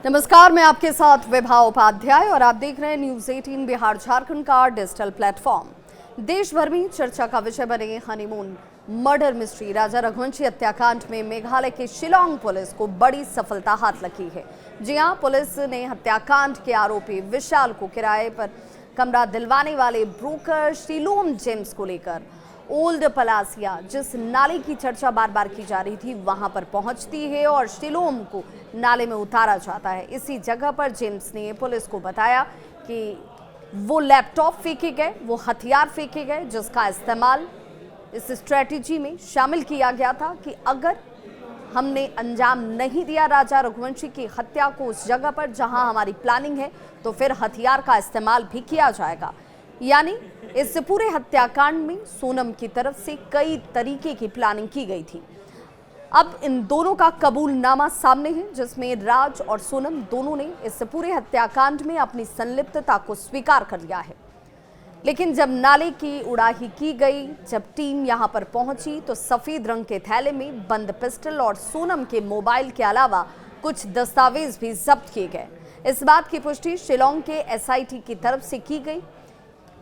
नमस्कार, मैं आपके साथ विभा उपाध्याय और आप देख रहे हैं न्यूज 18 बिहार झारखंड का डिजिटल प्लेटफॉर्म। देश भर में चर्चा का विषय बने हनीमून मर्डर मिस्ट्री राजा रघुवंशी हत्याकांड में मेघालय के शिलांग पुलिस को बड़ी सफलता हाथ लगी है। जी हां, पुलिस ने हत्याकांड के आरोपी विशाल को किराए पर कमरा दिलवाने वाले ब्रोकर शिलोम जेम्स को लेकर ओल्ड पलासिया, जिस नाले की चर्चा बार बार की जा रही थी, वहां पर पहुंचती है और शिलोम को नाले में उतारा जाता है। इसी जगह पर जेम्स ने पुलिस को बताया कि वो लैपटॉप फेंके गए, वो हथियार फेंके गए, जिसका इस्तेमाल इस स्ट्रेटेजी में शामिल किया गया था कि अगर हमने अंजाम नहीं दिया राजा रघुवंशी की हत्या को उस जगह पर जहां हमारी प्लानिंग है, तो फिर हथियार का इस्तेमाल भी किया जाएगा। यानी इस पूरे हत्याकांड में सोनम की तरफ से कई तरीके की प्लानिंग की गई थी। अब इन दोनों का कबूलनामा सामने है, जिसमें राज और सोनम दोनों ने इस पूरे हत्याकांड में अपनी संलिप्तता को स्वीकार कर लिया है। लेकिन जब नाले की उड़ाही की गई, जब टीम यहां पर पहुंची, तो सफेद रंग के थैले में बंद पिस्टल और सोनम के मोबाइल के अलावा कुछ दस्तावेज भी जब्त किए गए। इस बात की पुष्टि शिलोंग के एसआईटी की तरफ से की गई।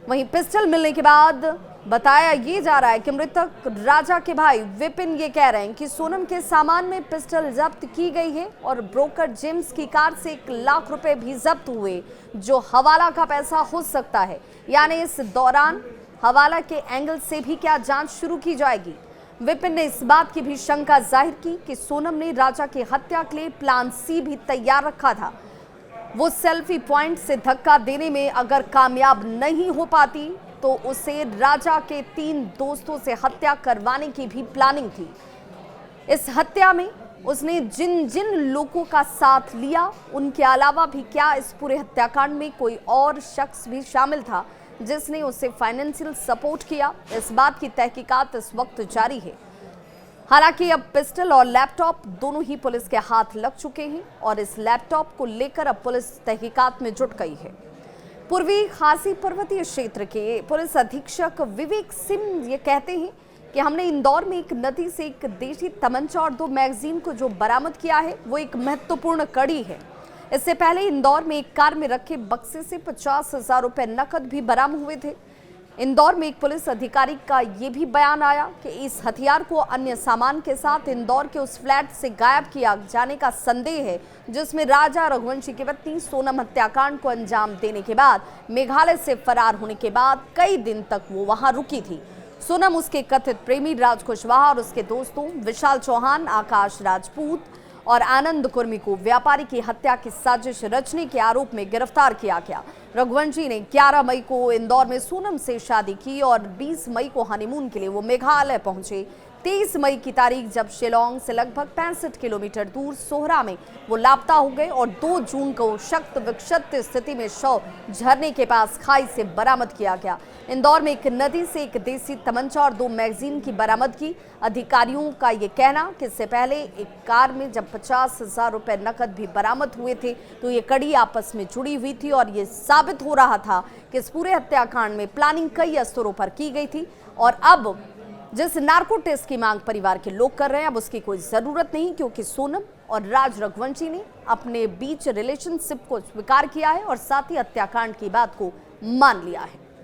वहीं पिस्टल मिलने के बाद बताया ये जा रहा है कि मृतक राजा के भाई विपिन ये कह रहे हैं कि सोनम के सामान में पिस्टल जब्त की गई है और ब्रोकर जेम्स की कार से 1 लाख रुपए भी जब्त हुए, जो हवाला का पैसा हो सकता है। यानी इस दौरान हवाला के एंगल से भी क्या जांच शुरू की जाएगी। विपिन ने इस बात की भी शंका जाहिर की कि सोनम ने राजा की हत्या के लिए प्लान सी भी तैयार रखा था। वो सेल्फी पॉइंट से धक्का देने में अगर कामयाब नहीं हो पाती, तो उसे राजा के 3 दोस्तों से हत्या करवाने की भी प्लानिंग थी। इस हत्या में उसने जिन जिन लोगों का साथ लिया, उनके अलावा भी क्या इस पूरे हत्याकांड में कोई और शख्स भी शामिल था जिसने उसे फाइनेंशियल सपोर्ट किया, इस बात की तहकीकात इस वक्त जारी है। हालांकि अब पिस्टल और लैपटॉप दोनों ही पुलिस के हाथ लग चुके हैं और इस लैपटॉप को लेकर अब पुलिस तहकीकात में जुट गई है। पूर्वी खासी पर्वतीय क्षेत्र के पुलिस अधीक्षक विवेक सिंह ये कहते हैं कि हमने इंदौर में एक नदी से एक देशी तमंचा और 2 मैगजीन को जो बरामद किया है, वो एक महत्वपूर्ण कड़ी है। इससे पहले इंदौर में एक कार में रखे बक्से से 50,000 रुपए नकद भी बरामद हुए थे। इंदौर में एक पुलिस अधिकारी का यह भी बयान आया कि इस हथियार को अन्य सामान के साथ इंदौर के उस फ्लैट से गायब किया जाने का संदेह है, जिसमें राजा रघुवंशी की पत्नी सोनम हत्याकांड को अंजाम देने के बाद मेघालय से फरार होने के बाद कई दिन तक वो वहां रुकी थी। सोनम उसके कथित प्रेमी राज कुशवाहा और उसके दोस्तों विशाल चौहान, आकाश राजपूत और आनंद कुर्मी को व्यापारी की हत्या की साजिश रचने के आरोप में गिरफ्तार किया गया। रघुवंशी ने 11 मई को इंदौर में सोनम से शादी की और 20 मई को हनीमून के लिए वो मेघालय पहुंचे। 23 मई की तारीख जब शिलोंग से लगभग 65 किलोमीटर दूर सोहरा में वो लापता हो गए और 2 जून को शक्त विक्षत स्थिति में शव झरने के पास खाई से बरामद किया गया। इंदौर में एक नदी से एक देसी तमंचा और 2 मैगजीन की बरामदगी। अधिकारियों का ये कहना कि इससे पहले एक कार में जब 50,000 रुपए नकद भी बरामद हुए थे, तो ये कड़ी आपस में जुड़ी हुई थी और ये साबित हो रहा था कि इस पूरे हत्याकांड में प्लानिंग कई स्तरों पर की गई थी। और अब जिस नार्को टेस्ट की मांग परिवार के लोग कर रहे हैं, अब उसकी कोई जरूरत नहीं, क्योंकि सोनम और राज रघुवंशी ने अपने बीच रिलेशनशिप को स्वीकार किया है और साथ ही हत्याकांड की बात को मान लिया है।